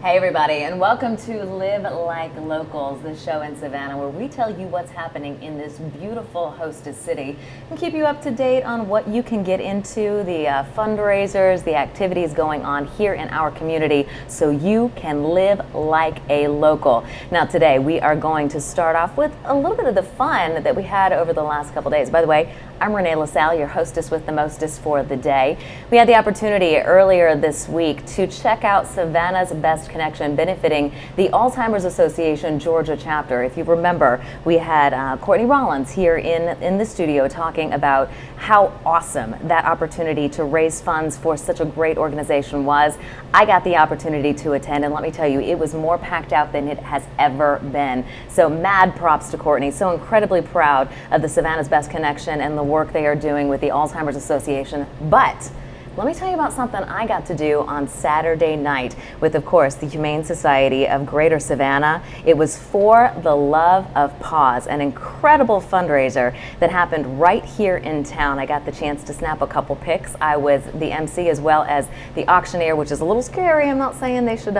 Hey everybody, and welcome to Live Like Locals, the show in Savannah where we tell you what's happening in this beautiful hostess city and keep you up to date on what you can get into, the fundraisers, the activities going on here in our community so you can live like a local. Now today we are going to start off with a little bit of the fun that we had over the last couple days. By the way, I'm Renee LaSalle, your hostess with the mostest for the day. We had the opportunity earlier this week to check out Savannah's Best Connection, benefiting the Alzheimer's Association Georgia chapter. If you remember, we had Courtney Rollins here in the studio talking about how awesome that opportunity to raise funds for such a great organization was. I got the opportunity to attend, and let me tell you, it was more packed out than it has ever been. So mad props to Courtney. So incredibly proud of the Savannah's Best Connection and the work they are doing with the Alzheimer's Association. But let me tell you about something I got to do on Saturday night with, of course, the Humane Society of Greater Savannah. It was For the Love of Paws, an incredible fundraiser that happened right here in town. I got the chance to snap a couple pics. I was the MC as well as the auctioneer, which is a little scary. I'm not saying they should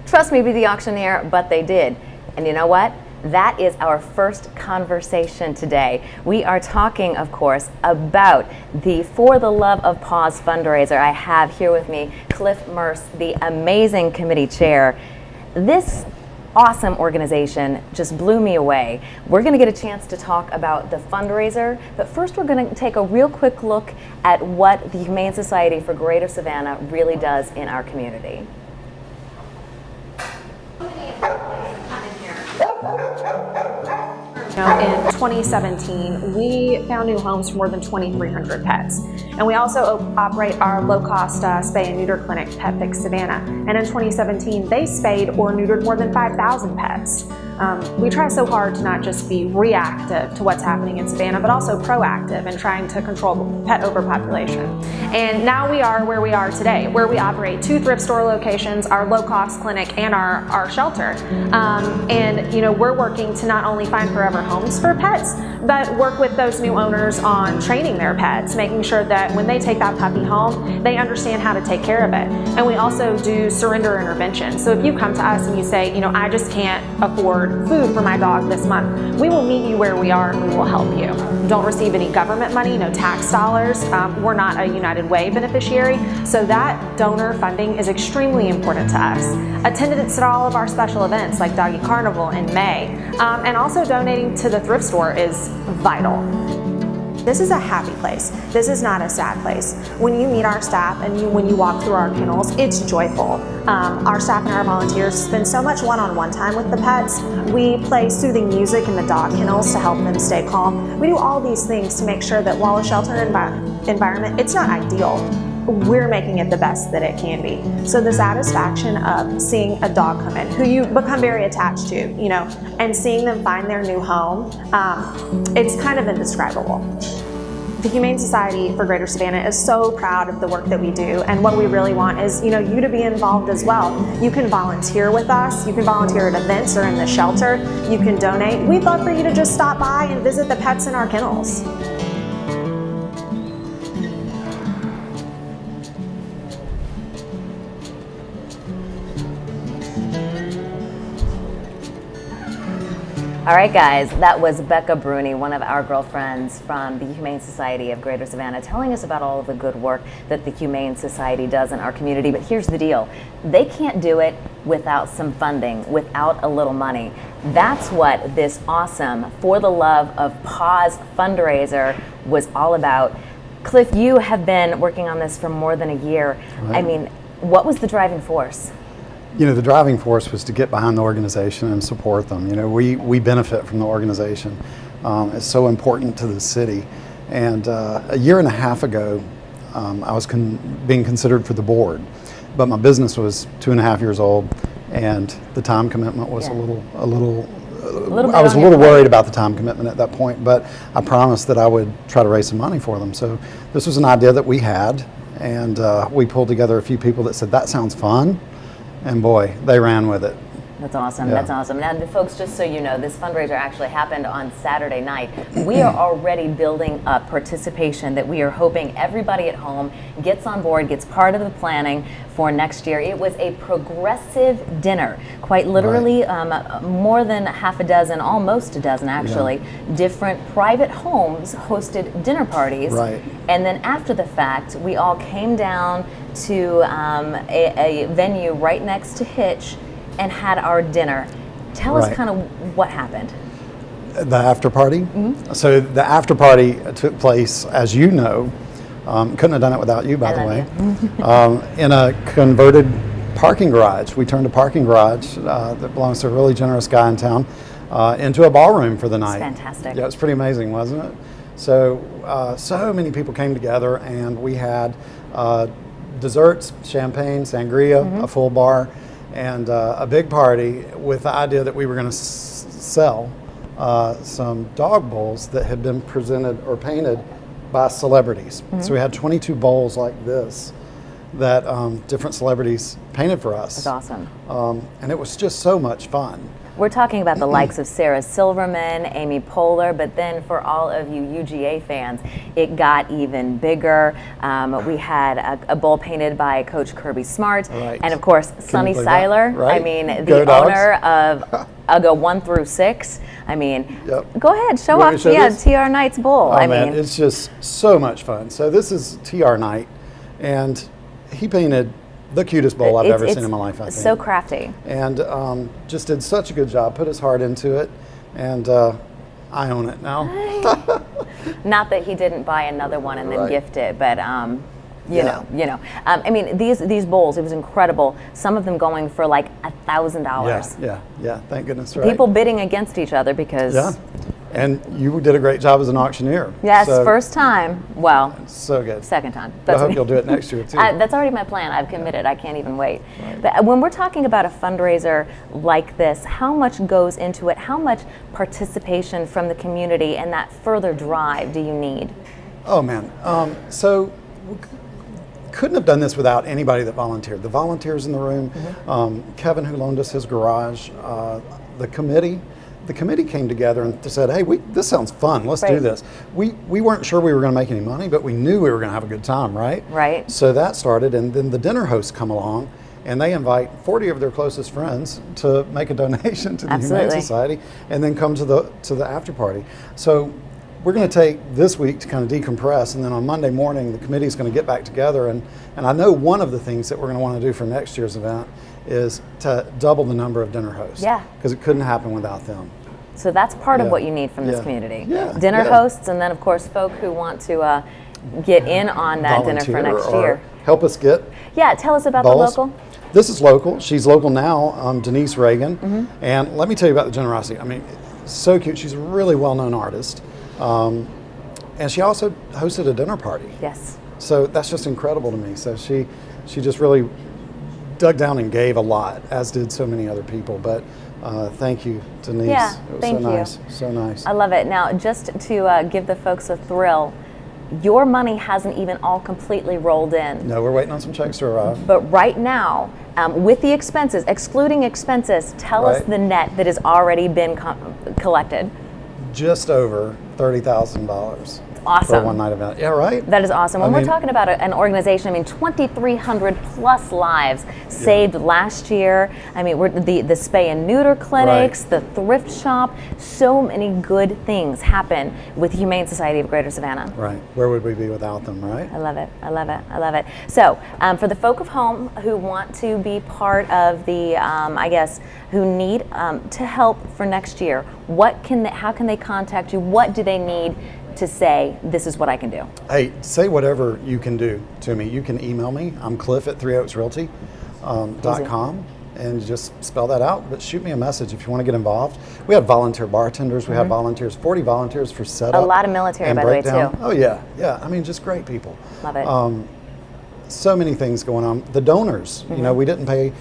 trust me, be the auctioneer, but they did. And you know what? That is our first conversation today. We are talking, of course, about the For the Love of Paws fundraiser. I have here with me Cliff Murse, the amazing committee chair. This awesome organization just blew me away. We're going to get a chance to talk about the fundraiser, but first we're going to take a real quick look at what the Humane Society for Greater Savannah really does in our community. In 2017, we found new homes for more than 2,300 pets. And we also operate our low-cost spay and neuter clinic, Pet Fix Savannah. And in 2017, they spayed or neutered more than 5,000 pets. We try so hard to not just be reactive to what's happening in Savannah, but also proactive in trying to control the pet overpopulation. And now we are where we are today, where we operate 2 thrift store locations, our low-cost clinic, and our shelter. And you know, we're working to not only find forever homes for pets, but work with those new owners on training their pets, making sure that when they take that puppy home, they understand how to take care of it. And we also do surrender intervention. So if you come to us and you say, you know, I just can't afford food for my dog this month, we will meet you where we are and we will help you. Don't receive any government money, no tax dollars. We're not a United Way beneficiary, so that donor funding is extremely important to us. Attendance at all of our special events like Doggy Carnival in May, and also donating to the thrift store is vital. This is a happy place. This is not a sad place. When you meet our staff and when you walk through our kennels, it's joyful. Our staff and our volunteers spend so much one-on-one time with the pets. We play soothing music in the dog kennels to help them stay calm. We do all these things to make sure that while a shelter environment, it's not ideal, we're making it the best that it can be. So the satisfaction of seeing a dog come in who you become very attached to, you know, and seeing them find their new home, it's kind of indescribable. The Humane Society for Greater Savannah is so proud of the work that we do, and what we really want is, you know, you to be involved as well. You can volunteer with us, you can volunteer at events or in the shelter, you can donate. We'd love for you to just stop by and visit the pets in our kennels. All right, guys, that was Becca Bruni, one of our girlfriends from the Humane Society of Greater Savannah, telling us about all of the good work that the Humane Society does in our community. But here's the deal. They can't do it without some funding, without a little money. That's what this awesome For the Love of Paws fundraiser was all about. Cliff, you have been working on this for more than a year. Right. I mean, what was the driving force? You know, the driving force was to get behind the organization and support them. You know, we benefit from the organization. It's so important to the city. And a year and a half ago, I was being considered for the board, but my business was 2.5 years old, and the time commitment was I was a little worried about the time commitment at that point, but I promised that I would try to raise some money for them. So this was an idea that we had, and we pulled together a few people that said, that sounds fun. And boy, they ran with it. That's awesome. Yeah. That's awesome. Now, folks, just so you know, this fundraiser actually happened on Saturday night. We are already building up participation that we are hoping everybody at home gets on board, gets part of the planning for next year. It was a progressive dinner, quite literally more than half a dozen, almost a dozen actually, different private homes hosted dinner parties. Right. And then after the fact, we all came down to a venue right next to Hitch and had our dinner. Tell us kind of what happened. The after party? So the after party took place, as you know, couldn't have done it without you, by the way, in a converted parking garage. We turned a parking garage that belongs to a really generous guy in town into a ballroom for the night. It's fantastic. Yeah, it's pretty amazing, wasn't it? So, so many people came together, and we had desserts, champagne, sangria, a full bar, and a big party with the idea that we were going to sell some dog bowls that had been presented or painted by celebrities. So we had 22 bowls like this that different celebrities painted for us. That's awesome. And it was just so much fun. We're talking about the likes of Sarah Silverman, Amy Poehler, but then for all of you UGA fans, it got even bigger. We had a bowl painted by Coach Kirby Smart, and of course, Sonny Seiler. Right. I mean, Go the Dogs. owner of I'll 1 through 6. I mean, go ahead, show You want off. me to show this? TR Knight's bowl. Oh I man, mean, it's just so much fun. So this is TR Knight, and he painted the cutest bowl I've ever seen in my life, I think. So crafty. And just did such a good job, put his heart into it, and I own it now. Not that he didn't buy another one and then gift it, but you know. I mean, these bowls, it was incredible. Some of them going for like $1,000. Yeah. Thank goodness. Right. People bidding against each other because. And you did a great job as an auctioneer. Yes, so, first time. Well, so good. Second time. I hope you'll do it next year too. That's already my plan. I've committed. I can't even wait. Right. But when we're talking about a fundraiser like this, how much goes into it? How much participation from the community and that further drive do you need? Oh man. So couldn't have done this without anybody that volunteered. The volunteers in the room, Kevin, who loaned us his garage, the committee. The committee came together and said, hey, this sounds fun, let's do this. We weren't sure we were going to make any money, but we knew we were going to have a good time, right? Right. So that started, and then the dinner hosts come along, and they invite 40 of their closest friends to make a donation to the Humane Society, and then come to the after party. So we're going to take this week to kind of decompress, and then on Monday morning, the committee is going to get back together, and I know one of the things that we're going to want to do for next year's event is to double the number of dinner hosts. Yeah. Because it couldn't happen without them. So that's part of what you need from this community. Yeah. Dinner hosts, and then of course folk who want to get in on that dinner for next year. Help us get. Yeah, tell us about the local. This is local. She's local now, Denise Reagan. And let me tell you about the generosity. I mean, so cute. She's a really well-known artist. And she also hosted a dinner party. Yes. So that's just incredible to me. So she just really dug down and gave a lot, as did so many other people. But thank you, Denise. Yeah, it was thank so you. Nice. So nice. I love it. Now, just to give the folks a thrill, your money hasn't even all completely rolled in. No, we're waiting on some checks to arrive. But right now, with the expenses, excluding expenses, tell us the net that has already been collected. Just over $30,000. Awesome. For a one-night event. Yeah, right? That is awesome. When we're talking about an organization, I mean, 2,300 plus lives saved last year. I mean, the spay and neuter clinics, the thrift shop, so many good things happen with the Humane Society of Greater Savannah. Right. Where would we be without them, right? I love it. I love it. I love it. So, for the folk of home who want to be part of the, I guess, who need to help for next year, how can they contact you? What do they need to say, this is what I can do? Hey, say whatever you can do to me. You can email me. I'm Cliff at 3oaksrealty.com, and just spell that out, but shoot me a message if you want to get involved. We have volunteer bartenders. We have volunteers, 40 volunteers for setup. A lot of military, by the way, too. Oh yeah. I mean, just great people. Love it. So many things going on. The donors, you know, we didn't pay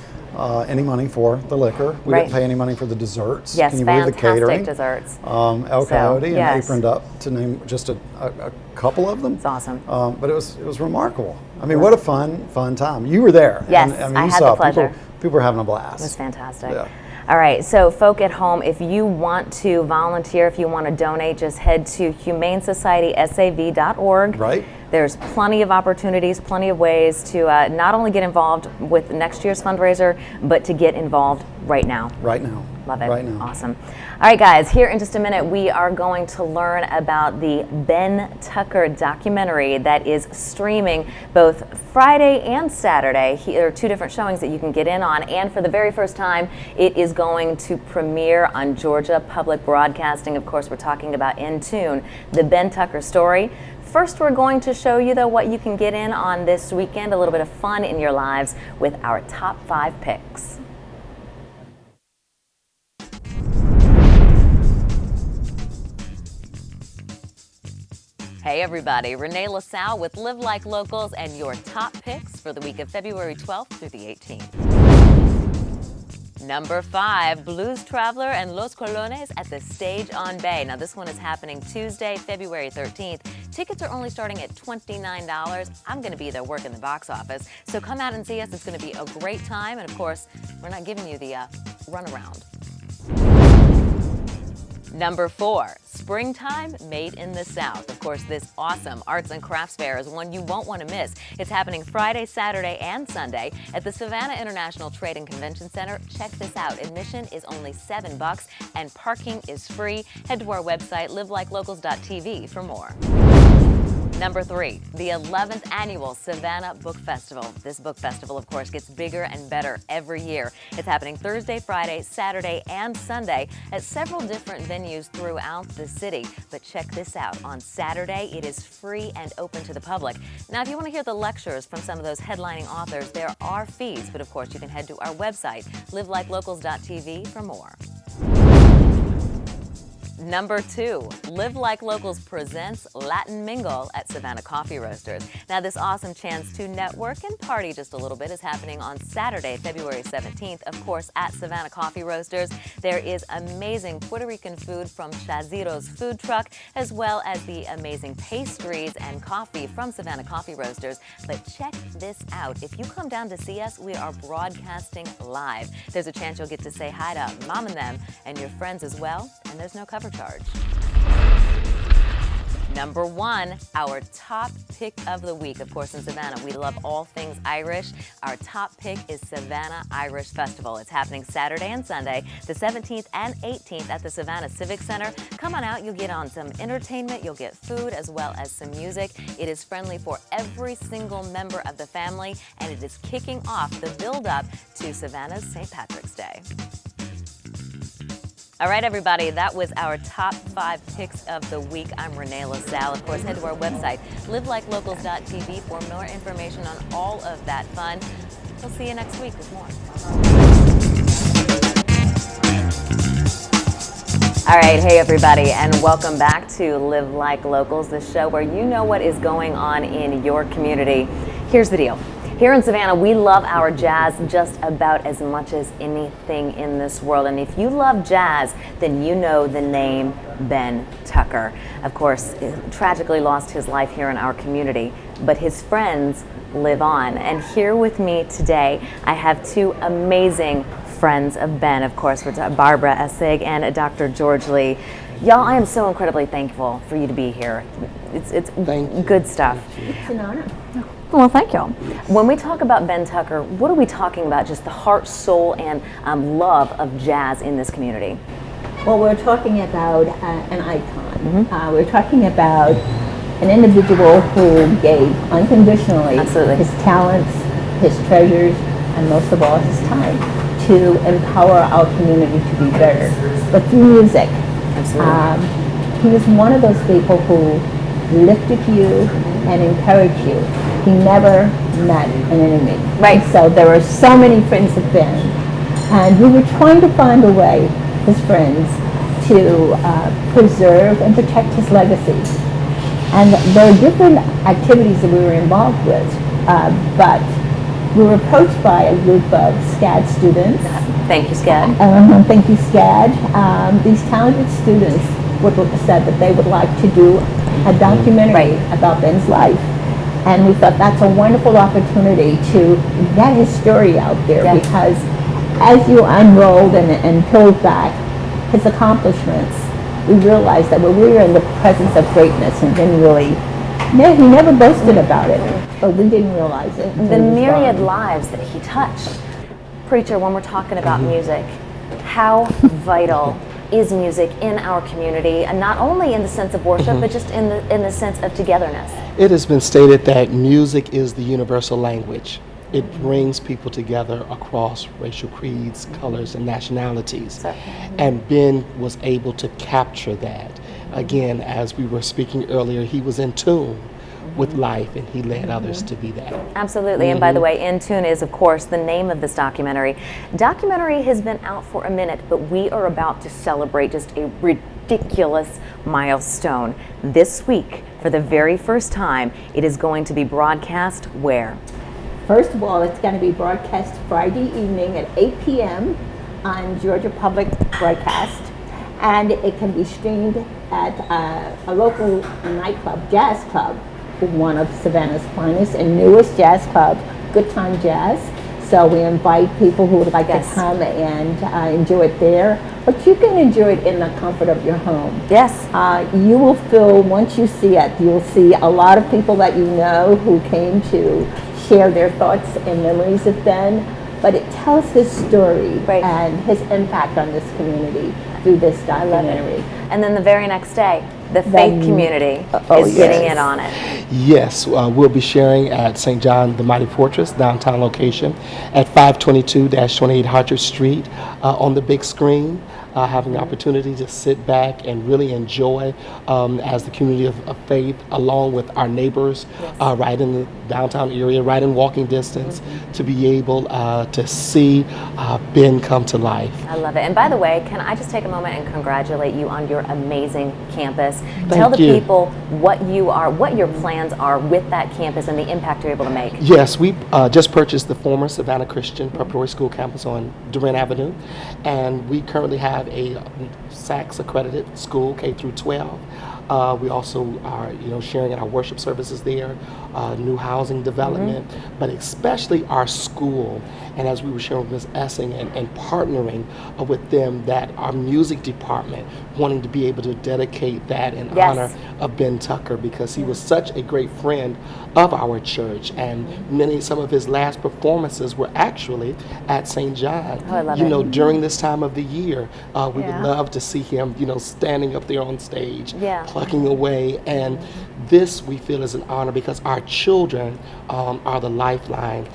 any money for the liquor. We didn't pay any money for the desserts. Yes, Can you believe the catering? desserts. El Coyote and Aproned Up, to name just a couple of them. It's awesome. But it was remarkable. I mean, what a fun time. You were there. Yes, and, I mean, I you had saw the pleasure. People were having a blast. It was fantastic. Yeah. All right, so folk at home, if you want to volunteer, if you want to donate, just head to Humane Society SAV.org. Right. There's plenty of opportunities, plenty of ways to not only get involved with next year's fundraiser, but to get involved right now. Right now. Love it. Right now. Awesome. All right, guys, here in just a minute, we are going to learn about the Ben Tucker documentary that is streaming both Friday and Saturday. There are two different showings that you can get in on, and for the very first time, it is going to premiere on Georgia Public Broadcasting. Of course, we're talking about In Tune, the Ben Tucker story. First, we're going to show you, though, what you can get in on this weekend, a little bit of fun in your lives with our top 5 picks. Hey everybody, Renee LaSalle with Live Like Locals and your top picks for the week of February 12th through the 18th. Number 5, Blues Traveler and Los Colones at the Stage on Bay. Now this one is happening Tuesday, February 13th. Tickets are only starting at $29. I'm going to be there working the box office, so come out and see us. It's going to be a great time, and of course, we're not giving you the runaround. Number 4, Springtime Made in the South. Of course, this awesome arts and crafts fair is one you won't want to miss. It's happening Friday, Saturday, and Sunday at the Savannah International Trade and Convention Center. Check this out. Admission is only $7 and parking is free. Head to our website, livelikeLocals.tv for more. Number 3, the 11th annual Savannah Book Festival. This book festival, of course, gets bigger and better every year. It's happening Thursday, Friday, Saturday, and Sunday at several different venues throughout the city. But check this out. On Saturday, it is free and open to the public. Now, if you want to hear the lectures from some of those headlining authors, there are fees. But of course, you can head to our website, livelikeLocals.tv, for more. Number 2, Live Like Locals presents Latin Mingle at Savannah Coffee Roasters. Now this awesome chance to network and party just a little bit is happening on Saturday, February 17th, of course, at Savannah Coffee Roasters. There is amazing Puerto Rican food from Chaziro's food truck, as well as the amazing pastries and coffee from Savannah Coffee Roasters. But check this out. If you come down to see us, we are broadcasting live. There's a chance you'll get to say hi to Mom and them and your friends as well, and there's no cover charge. Number 1, our top pick of the week. Of course, in Savannah, we love all things Irish. Our top pick is Savannah Irish Festival. It's happening Saturday and Sunday, the 17th and 18th at the Savannah Civic Center. Come on out. You'll get on some entertainment. You'll get food as well as some music. It is friendly for every single member of the family, and it is kicking off the build-up to Savannah's St. Patrick's Day. All right, everybody, that was our top 5 picks of the week. I'm Renee LaSalle. Of course, head to our website, livelikeLocals.tv, for more information on all of that fun. We'll see you next week with more. All right, hey everybody, and welcome back to Live Like Locals, the show where you know what is going on in your community. Here's the deal. Here in Savannah, we love our jazz just about as much as anything in this world. And if you love jazz, then you know the name Ben Tucker. Of course, tragically lost his life here in our community, but his friends live on. And here with me today, I have 2 amazing friends of Ben. Of course, we're Barbara Essig and Dr. George Lee. Y'all, I am so incredibly thankful for you to be here. It's good stuff. It's an honor. Well, thank you. When we talk about Ben Tucker, what are we talking about? Just the heart, soul, and love of jazz in this community? Well, we're talking about an icon. We're talking about an individual who gave unconditionally his talents, his treasures, and most of all his time to empower our community to be better, but through music. Absolutely. He was one of those people who lifted you and encouraged you. He never met an enemy. Right. And so there were so many friends of Ben, and we were trying to find a way, as friends, to preserve and protect his legacy. And there are different activities that we were involved with, but we were approached by a group of SCAD students. Thank you, SCAD. Thank you, SCAD. These talented students said that they would like to do a documentary about Ben's life. And we thought that's a wonderful opportunity to get his story out there, because as you unrolled and peeled back his accomplishments, we realized that when we were in the presence of greatness and didn't really, he never boasted about it, but we didn't realize it. The myriad lives that he touched. Preacher, when we're talking about music, how vital is music in our community, and not only in the sense of worship, but just in the sense of togetherness? It has been stated that music is the universal language. It brings people together across racial creeds, colors, and nationalities. And Ben was able to capture that. Again, as we were speaking earlier, he was in tune with life, and he led others to be that. Absolutely. And by the way, In Tune is, of course, the name of this documentary. Documentary has been out for a minute, but we are about to celebrate just a ridiculous milestone. This week, for the very first time, it is going to be broadcast where? First of all, it's going to be broadcast Friday evening at 8 p.m. on Georgia Public Broadcast, and it can be streamed at a local nightclub, jazz club, one of Savannah's finest and newest jazz clubs, Good Time Jazz. So we invite people who would like to come and enjoy it there, but you can enjoy it in the comfort of your home. Yes. You will feel, once you see it, you'll see a lot of people that you know who came to share their thoughts and memories of Ben, but it tells his story and his impact on this community through this documentary. And then the very next day, the faith community is getting in on it. Yes, we'll be sharing at St. John the Mighty Fortress, downtown location, at 522-28 Hartford Street on the big screen. Having the opportunity to sit back and really enjoy as the community of faith, along with our neighbors right in the downtown area, right in walking distance, to be able to see Ben come to life. I love it. And by the way, can I just take a moment and congratulate you on your amazing campus? Thank the you. People what you are, what your plans are with that campus and the impact you're able to make. Yes, we just purchased the former Savannah Christian Preparatory School campus on Durant Avenue, and we currently have a SACS accredited school, K through 12. We also are, sharing in our worship services there, new housing development, but especially our school. And as we were sharing with Ms. Essing and partnering with them, that our music department, wanting to be able to dedicate that in honor of Ben Tucker, because he was such a great friend of our church, and some of his last performances were actually at St. John. Oh, I love it. During this time of the year, we would love to see him, standing up there on stage, plucking away. And this, we feel, is an honor because our children are the lifeline,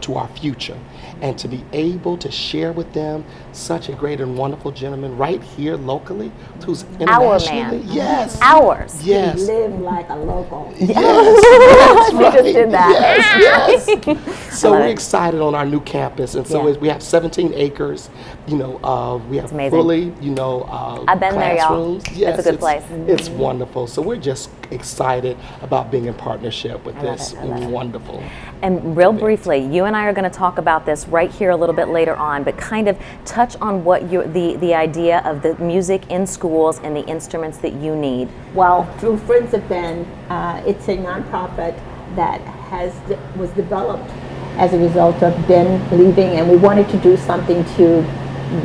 to our future. And to be able to share with them such a great and wonderful gentleman right here locally, who's internationally. Our man. Yes. Ours. Yes. Live like a local. Yes. We just did that. Yes. So we're excited on our new campus, and so we have 17 acres. We have fully, I've been there, y'all. Yes, it's a good place. It's wonderful. So we're just excited about being in partnership with this. I love it. Wonderful. And real briefly, you and I are going to talk about this right here a little bit later on, but kind of touch on what the idea of the music in schools and the instruments that you need. Well, through Friends of Ben, it's a nonprofit that was developed as a result of Ben leaving, and we wanted to do something to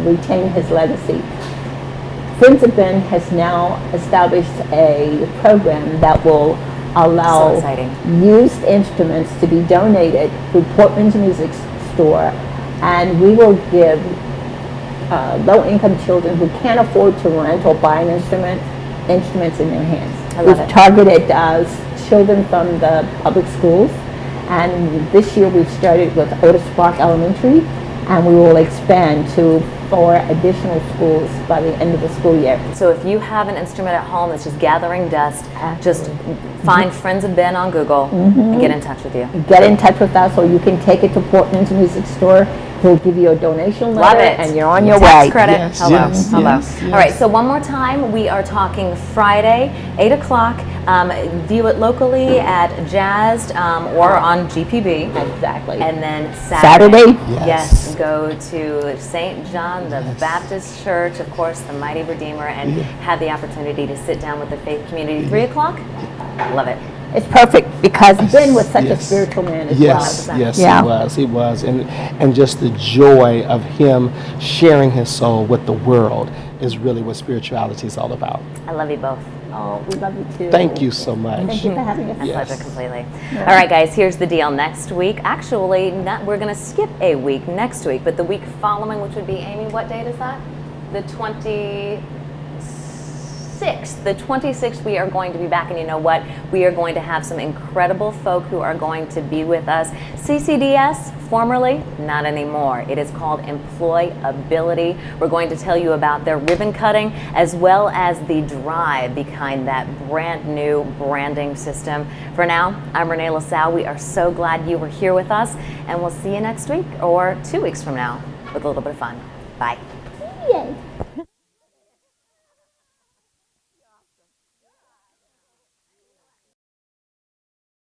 retain his legacy. Friends of Ben has now established a program that will allow used instruments to be donated through Portman's Music Store, and we will give low-income children who can't afford to rent or buy an instruments in their hands. We've targeted children from the public schools, and this year we've started with Otis Park Elementary, and we will expand to 4 additional schools by the end of the school year. So if you have an instrument at home that's just gathering dust, just find Friends of Ben on Google and get in touch with you. Get in touch with us, or you can take it to Portman's Music Store. He'll give you a donation letter. Love it. And you're on your Tax way. credit. Yes, Hello. yes, Hello. yes, yes. All right, so one more time, we are talking Friday, 8 o'clock. View it locally at Jazzed or on GPB. Exactly. And then Saturday? Yes, go to St. John the Baptist Church, of course, the Mighty Redeemer, and have the opportunity to sit down with the faith community. 3 o'clock? Love it. It's perfect because Ben was such a Yes. spiritual man as Yes, well. yes, Yeah. he was, and just the joy of him sharing his soul with the world is really what spirituality is all about. I love you both. Oh, we love you too. Thank you so much. Thank you for having us. My Yes. pleasure completely. All right, guys, here's the deal. Next week, actually, we're going to skip a week next week, but the week following, which would be, Amy, what date is that? The 26th. The 26th, we are going to be back, and you know what? We are going to have some incredible folk who are going to be with us. CCDS, formerly, not anymore. It is called Employability. We're going to tell you about their ribbon cutting as well as the drive behind that brand new branding system. For now, I'm Renee LaSalle. We are so glad you were here with us, and we'll see you next week or 2 weeks from now with a little bit of fun. Bye. Yay.